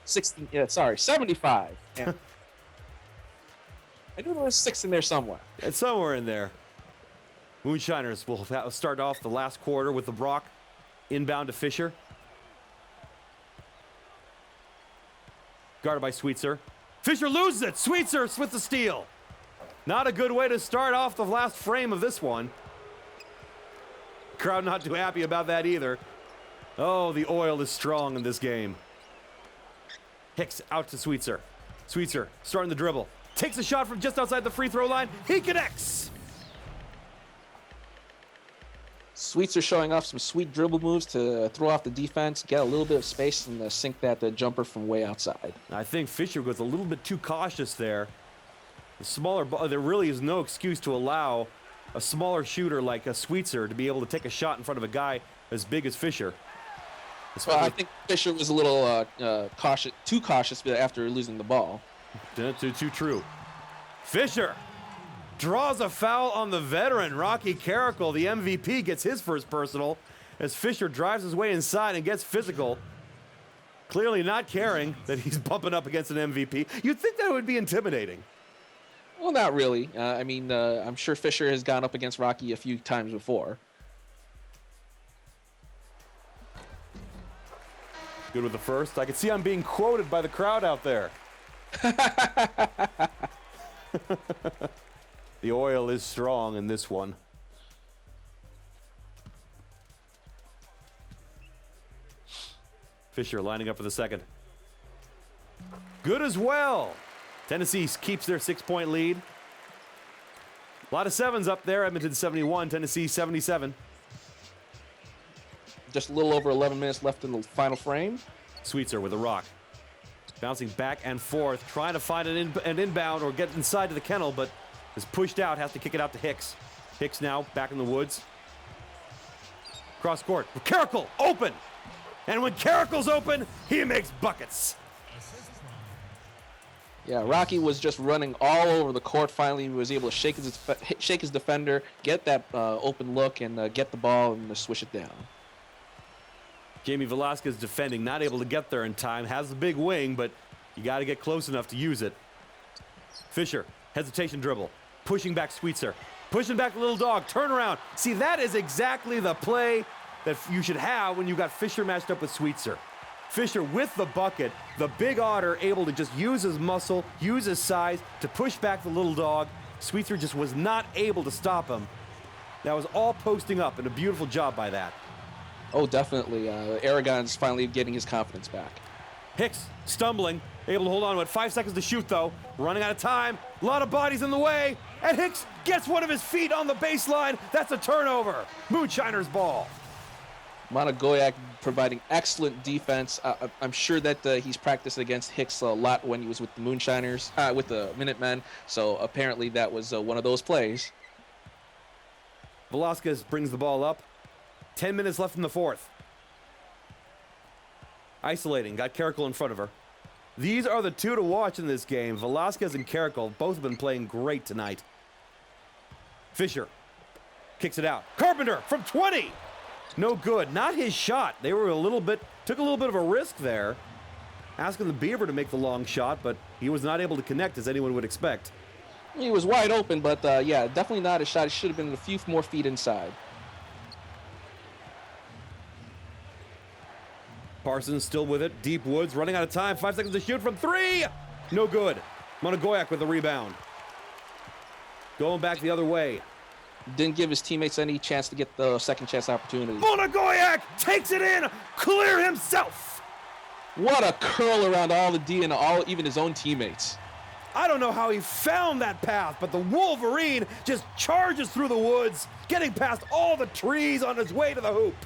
60, yeah, sorry, 75. And I knew there was 6 in there somewhere. It's somewhere in there. Moonshiners will start off the last quarter with the rock inbound to Fisher. Guarded by Sweetser. Fisher loses it. Sweetser with the steal. Not a good way to start off the last frame of this one. Crowd not too happy about that either. Oh, the oil is strong in this game. Hicks out to Sweetser. Sweetser starting the dribble. Takes a shot from just outside the free throw line. He connects. Sweets are showing off some sweet dribble moves to throw off the defense, get a little bit of space, and sink that jumper from way outside. I think Fisher was a little bit too cautious there. The smaller ball, there really is no excuse to allow a smaller shooter like a Sweetser to be able to take a shot in front of a guy as big as Fisher. Well, I think Fisher was a little too cautious after losing the ball. Too true. Fisher draws a foul on the veteran, Rocky Carrickle. The MVP gets his first personal as Fisher drives his way inside and gets physical. Clearly not caring that he's bumping up against an MVP. You'd think that would be intimidating. Well, not really. I'm sure Fisher has gone up against Rocky a few times before. Good with the first. I can see I'm being quoted by the crowd out there. The oil is strong in this one. Fisher lining up for the second. Good as well. Tennessee keeps their 6-point lead. A lot of sevens up there. Edmonton 71, Tennessee 77. Just a little over 11 minutes left in the final frame. Sweetser with a rock. Bouncing back and forth, trying to find an inbound or get inside to the kennel, but is pushed out, has to kick it out to Hicks. Hicks now back in the woods. Cross court. Carrickle open. And when Carrickle's open, he makes buckets. Yeah, Rocky was just running all over the court. Finally, he was able to shake his defender, get that open look, and get the ball and swish it down. Jamie Velasquez defending, not able to get there in time. Has the big wing, but you got to get close enough to use it. Fisher, hesitation dribble. Pushing back Sweetser. Pushing back the little dog. Turn around. See, that is exactly the play that you should have when you got Fisher matched up with Sweetser. Fisher with the bucket. The big otter able to just use his muscle, use his size to push back the little dog. Sweetser just was not able to stop him. That was all posting up, and a beautiful job by that. Oh, definitely. Aragon's finally getting his confidence back. Hicks stumbling, able to hold on with 5 seconds to shoot though. Running out of time, a lot of bodies in the way, and Hicks gets one of his feet on the baseline. That's a turnover. Moonshiners ball. Monagoyak providing excellent defense. I'm sure that he's practiced against Hicks a lot when he was with the Moonshiners, with the Minutemen. So apparently that was one of those plays. Velasquez brings the ball up. 10 minutes left in the fourth. Isolating, got Carrickle in front of her. These are the two to watch in this game. Velasquez and Carrickle both have been playing great tonight. Fisher kicks it out. Carpenter from 20. No good. Not his shot. They were took a little bit of a risk there, asking the Beaver to make the long shot, but he was not able to connect as anyone would expect. He was wide open, but yeah, definitely not a shot. He should have been a few more feet inside. Parsons still with it. Deep Woods running out of time. 5 seconds to shoot from 3. No good. Monagoyak with the rebound. Going back the other way. Didn't give his teammates any chance to get the second chance opportunity. Monagoyak takes it in. Clear himself. What a curl around all the D and even his own teammates. I don't know how he found that path, but the Wolverine just charges through the woods, getting past all the trees on his way to the hoop.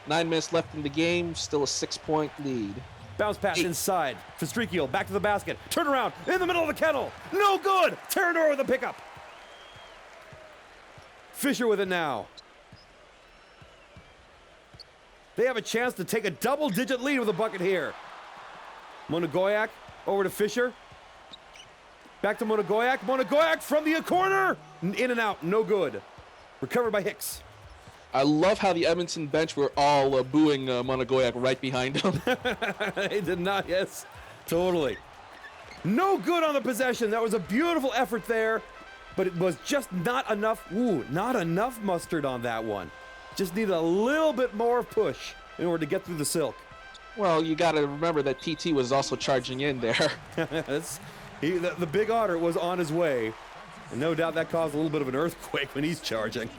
9 minutes left in the game, still a 6-point lead. Bounce pass inside. Fastrikiel back to the basket. Turn around in the middle of the kennel. No good. Terranor with a pickup. Fisher with it now. They have a chance to take a double-digit lead with a bucket here. Monagoyak over to Fisher. Back to Monagoyak. Monagoyak from the corner. In and out. No good. Recovered by Hicks. I love how the Edmonton bench were all booing Monagoyak right behind him. They did not, yes, totally. No good on the possession. That was a beautiful effort there, but it was just not enough. Ooh, not enough mustard on that one. Just needed a little bit more push in order to get through the silk. Well, you got to remember that PT was also charging in there. The big otter was on his way, and no doubt that caused a little bit of an earthquake when he's charging.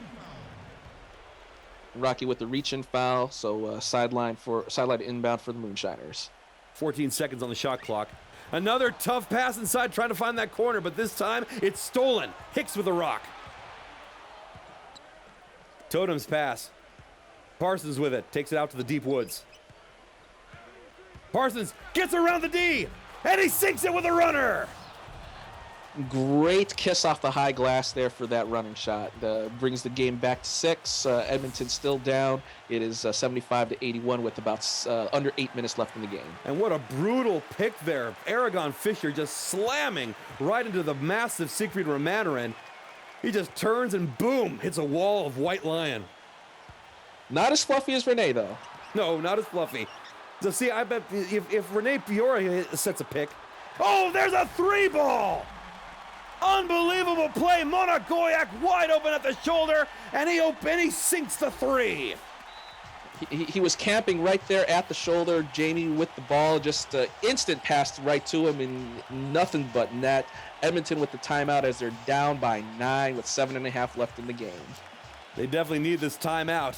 Rocky with the reach-in foul, so sideline inbound for the Moonshiners. 14 seconds on the shot clock. Another tough pass inside, trying to find that corner, but this time it's stolen. Hicks with a rock. Totem's pass. Parsons with it, takes it out to the deep woods. Parsons gets around the D, and he sinks it with a runner. Great kiss off the high glass there for that running shot. Brings the game back to 6. Edmonton still down. It is 75-81 with about under 8 minutes left in the game. And what a brutal pick there. Aragon Fisher just slamming right into the massive Siegfried Romanarin. He just turns and boom, hits a wall of White Lion. Not as fluffy as Rene, though. No, not as fluffy. So see, I bet if Rene Peoria sets a pick. Oh, there's a 3-ball! Unbelievable play. Monagoyak wide open at the shoulder, and he sinks the 3. He was camping right there at the shoulder. Jamie with the ball, just instant pass right to him, and nothing but net. Edmonton with the timeout as they're down by 9 with 7.5 left in the game. They definitely need this timeout.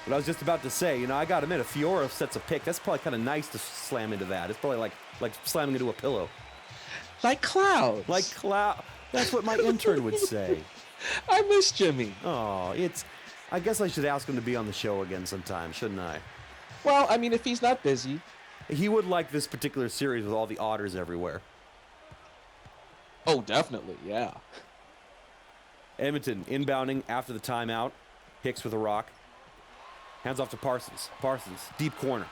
But I was just about to say, you know, I got to admit, if Fiora sets a pick, that's probably kind of nice to slam into that. It's probably like slamming into a pillow. Like clouds. Like cloud. That's what my intern would say. I miss Jimmy. Oh, I guess I should ask him to be on the show again sometime, shouldn't I? Well, I mean, if he's not busy. He would like this particular series with all the otters everywhere. Oh, definitely, yeah. Edmonton inbounding after the timeout. Hicks with a rock. Hands off to Parsons. Parsons, deep corner.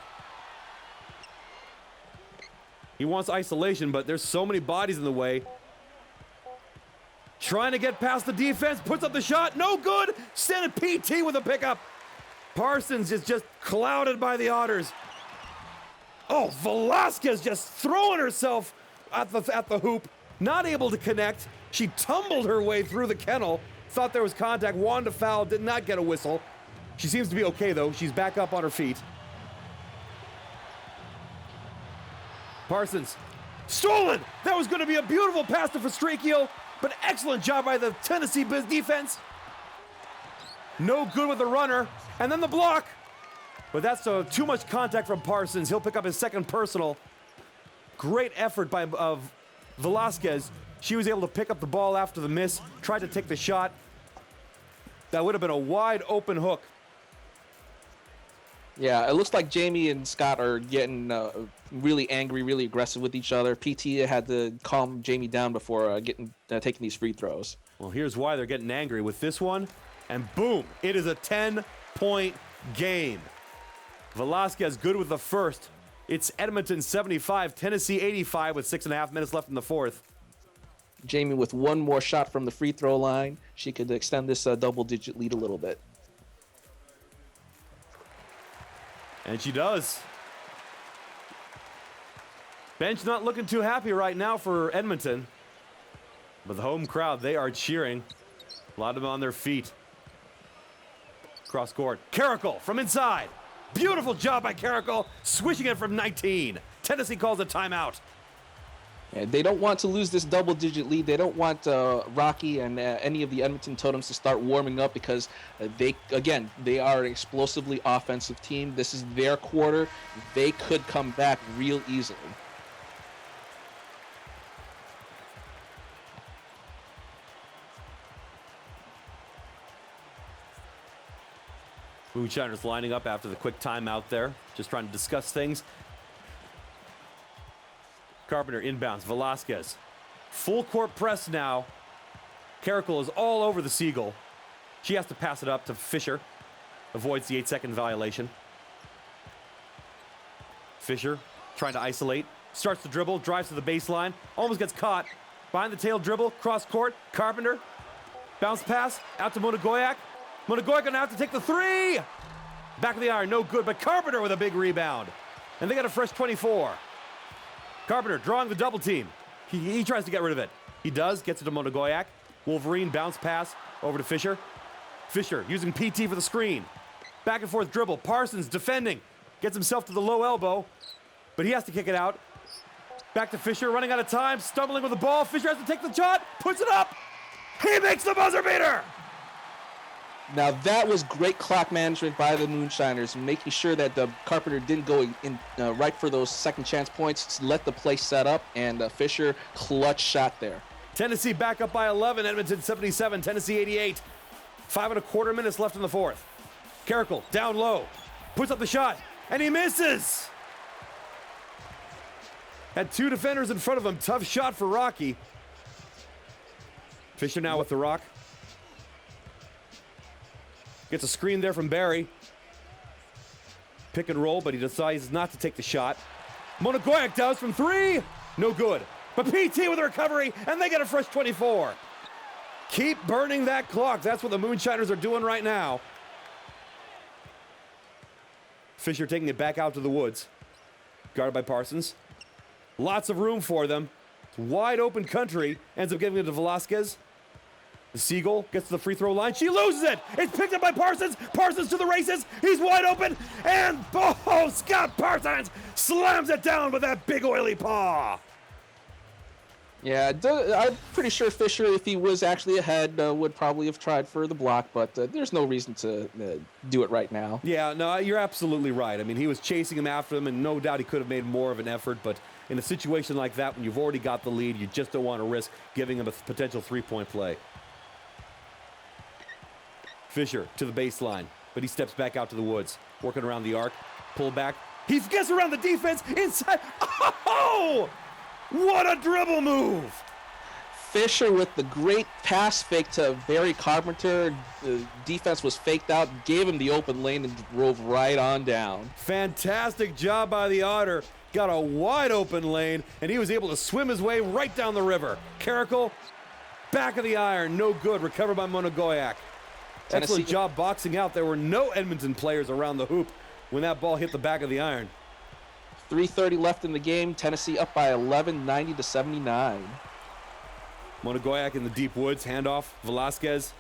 He wants isolation, but there's so many bodies in the way. Trying to get past the defense, puts up the shot, no good. Send a PT with a pickup. Parsons is just clouded by the otters. Oh, Velasquez just throwing herself at the hoop, not able to connect. She tumbled her way through the kennel, thought there was contact, wanted to foul, did not get a whistle. She seems to be okay though. She's back up on her feet. Parsons, stolen! That was going to be a beautiful pass to Fastricchio, but excellent job by the Tennessee defense. No good with the runner, and then the block. But that's too much contact from Parsons. He'll pick up his second personal. Great effort of Velasquez. She was able to pick up the ball after the miss, tried to take the shot. That would have been a wide open hook. Yeah, it looks like Jamie and Scott are getting really angry, really aggressive with each other. PT had to calm Jamie down before taking these free throws. Well, here's why they're getting angry with this one. And boom, it is a 10-point game. Velasquez good with the first. It's Edmonton 75, Tennessee 85 with 6.5 minutes left in the fourth. Jamie with one more shot from the free throw line. She could extend this double-digit lead a little bit. And she does. Bench not looking too happy right now for Edmonton. But the home crowd, they are cheering. A lot of them on their feet. Cross court. Carrickle from inside. Beautiful job by Carrickle, swishing it from 19. Tennessee calls a timeout. And they don't want to lose this double-digit lead. They don't want Rocky and any of the Edmonton Totems to start warming up because they are an explosively offensive team. This is their quarter. They could come back real easily. Moonshiners lining up after the quick timeout there, just trying to discuss things. Carpenter inbounds, Velasquez. Full court press now. Carrickle is all over the Seagull. She has to pass it up to Fisher. Avoids the 8-second violation. Fisher trying to isolate. Starts to dribble, drives to the baseline. Almost gets caught. Behind the tail dribble, cross court. Carpenter. Bounce pass out to Monagoyak. Monagoya gonna have to take the three. Back of the iron, no good, but Carpenter with a big rebound. And they got a fresh 24. Carpenter drawing the double team. He tries to get rid of it. He does, gets it to Monagoyak. Wolverine bounce pass over to Fisher. Fisher using PT for the screen. Back and forth dribble. Parsons defending. Gets himself to the low elbow, but he has to kick it out. Back to Fisher, running out of time, stumbling with the ball. Fisher has to take the shot, puts it up. He makes the buzzer beater. Now that was great clock management by the Moonshiners, making sure that the Carpenter didn't go in right for those second chance points to let the play set up, and Fisher clutch shot there. Tennessee back up by 11, Edmonton 77, Tennessee 88. 5.25 minutes left in the fourth. Carrickle down low, puts up the shot, and he misses. Had two defenders in front of him. Tough shot for Rocky. Fisher now with the rock. Gets a screen there from Barry. Pick and roll, but he decides not to take the shot. Monagoyak does from three. No good. But PT with a recovery, and they get a fresh 24. Keep burning that clock. That's what the Moonshiners are doing right now. Fisher taking it back out to the woods. Guarded by Parsons. Lots of room for them. It's wide open country. Ends up giving it to Velasquez. The Seagull gets to the free throw line. She loses it. It's picked up by Parsons. Parsons to the races. He's wide open. And Scott Parsons slams it down with that big oily paw. Yeah, I'm pretty sure Fisher, if he was actually ahead, would probably have tried for the block, but there's no reason to do it right now. Yeah, no, you're absolutely right. I mean, he was chasing him after him, and no doubt he could have made more of an effort, but in a situation like that, when you've already got the lead, you just don't want to risk giving him a potential three-point play. Fisher to the baseline, but he steps back out to the woods, working around the arc, pull back. He gets around the defense, inside. Oh! What a dribble move! Fisher with the great pass fake to Barry Carpenter. The defense was faked out, gave him the open lane, and drove right on down. Fantastic job by the Otter. Got a wide open lane, and he was able to swim his way right down the river. Carrickle, back of the iron, no good. Recovered by Monagoyak. Excellent job boxing out. There were no Edmonton players around the hoop when that ball hit the back of the iron. 3:30 left in the game. Tennessee up by 11, 90-79. Monagoyak in the deep woods. Handoff. Velasquez.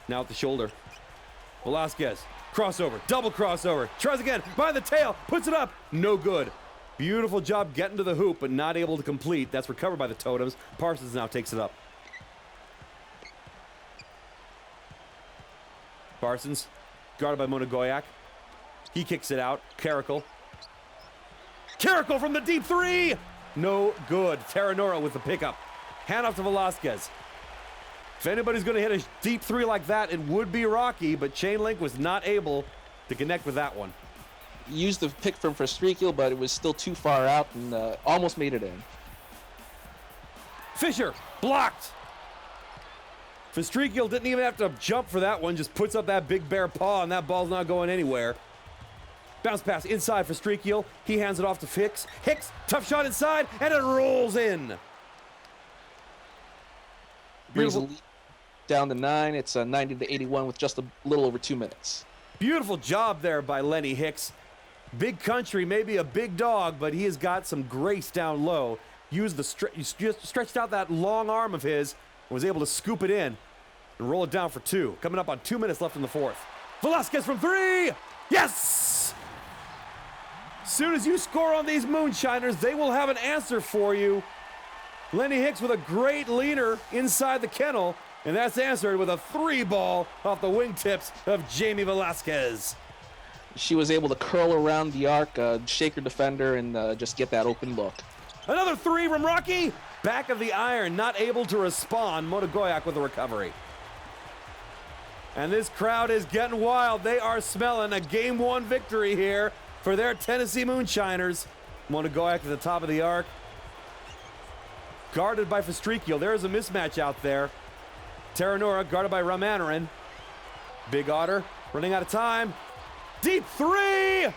Now at the shoulder. Velasquez. Crossover. Double crossover. Tries again. By the tail. Puts it up. No good. Beautiful job getting to the hoop, but not able to complete. That's recovered by the Totems. Parsons now takes it up. Parsons. Guarded by Monagoyak. He kicks it out. Carrickle. Carrickle from the deep three! No good. Terranora with the pickup. Hand off to Velasquez. If anybody's going to hit a deep three like that, it would be Rocky, but Chain Link was not able to connect with that one. Used the pick from Verstreakel, but it was still too far out and almost made it in. Fisher, blocked. Verstreakel didn't even have to jump for that one, just puts up that big bare paw, and that ball's not going anywhere. Bounce pass inside for Streakiel. He hands it off to Hicks. Hicks, tough shot inside, and it rolls in. Brings the lead down to 9. It's 90-81 with just a little over 2 minutes. Beautiful job there by Lenny Hicks. Big country, maybe a big dog, but he has got some grace down low. Used the stretched out that long arm of his and was able to scoop it in and roll it down for 2. Coming up on 2 minutes left in the fourth. Velasquez from 3. Yes! Soon as you score on these Moonshiners, they will have an answer for you. Lenny Hicks with a great leaner inside the kennel, and that's answered with a 3 ball off the wingtips of Jamie Velasquez. She was able to curl around the arc, shake her defender, and just get that open look. Another 3 from Rocky. Back of the iron, not able to respond. Monagoyak with a recovery. And this crowd is getting wild. They are smelling a Game 1 victory here for their Tennessee Moonshiners. Monagoyak at the top of the arc. Guarded by Verstreakel. There is a mismatch out there. Terranora guarded by Ramanaran. Big Otter running out of time. Deep 3!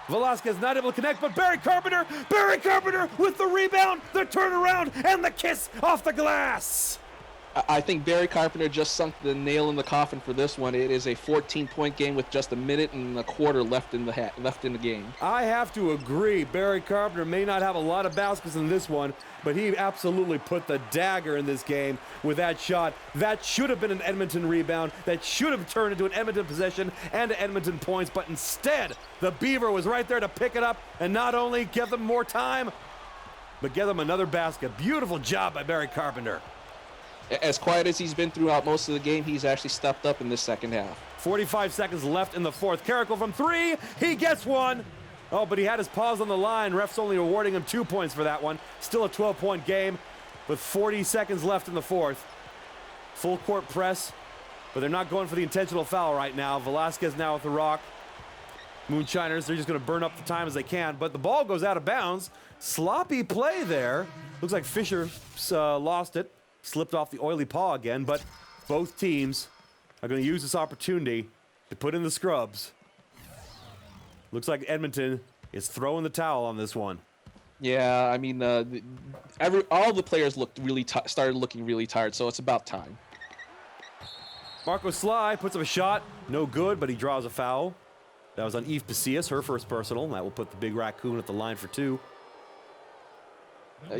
Velasquez not able to connect, but Barry Carpenter with the rebound, the turnaround, and the kiss off the glass. I think Barry Carpenter just sunk the nail in the coffin for this one. It is a 14-point game with just a minute and a quarter left in the game. I have to agree. Barry Carpenter may not have a lot of baskets in this one, but he absolutely put the dagger in this game with that shot. That should have been an Edmonton rebound. That should have turned into an Edmonton possession and Edmonton points, but instead, the Beaver was right there to pick it up and not only give them more time, but give them another basket. Beautiful job by Barry Carpenter. As quiet as he's been throughout most of the game, he's actually stepped up in this second half. 45 seconds left in the fourth. Carrickle from three. He gets one. Oh, but he had his paws on the line. Refs only awarding him 2 points for that one. Still a 12-point game with 40 seconds left in the fourth. Full court press, but they're not going for the intentional foul right now. Velasquez now with the rock. Moonshiners, they're just going to burn up the time as they can, but the ball goes out of bounds. Sloppy play there. Looks like Fisher lost it. Slipped off the oily paw again, but both teams are going to use this opportunity to put in the scrubs. Looks like Edmonton is throwing the towel on this one. Yeah, I mean, all the players started looking really tired, so it's about time. Marco Sly puts up a shot, no good, but he draws a foul. That was on Eve Pasillas, her first personal. That will put the Big Raccoon at the line for two.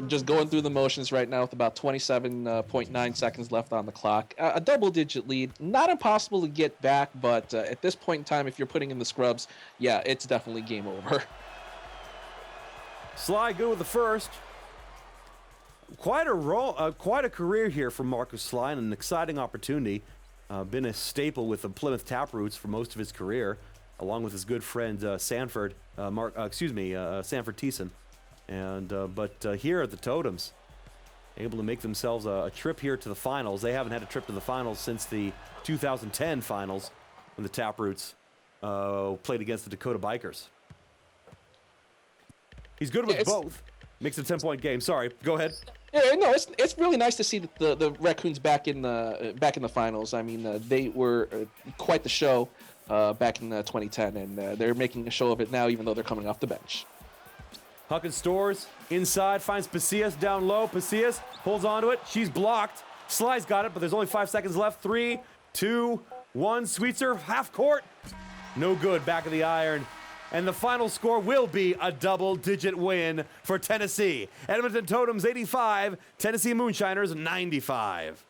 Just going through the motions right now with about 27.9 seconds left on the clock. A double-digit lead. Not impossible to get back, but at this point in time, if you're putting in the scrubs, yeah, it's definitely game over. Sly good with the first. Quite a career here for Marcus Sly, and an exciting opportunity. Been a staple with the Plymouth Taproots for most of his career, along with his good friend Sanford Thiessen. But here at the Totems, able to make themselves a trip here to the finals. They haven't had a trip to the finals since the 2010 finals when the Taproots played against the Dakota Bikers. He's good with both. Makes a 10-point game. Sorry, go ahead. Yeah, no, it's really nice to see the Raccoons back in the finals. I mean, they were quite the show back in 2010, and they're making a show of it now, even though they're coming off the bench. Huckins Stores inside, finds Pasillas down low. Pasillas holds onto it. She's blocked. Sly's got it, but there's only 5 seconds left. 3, 2, 1. Sweetser, half court. No good, back of the iron. And the final score will be a double-digit win for Tennessee. Edmonton Totems 85, Tennessee Moonshiners 95.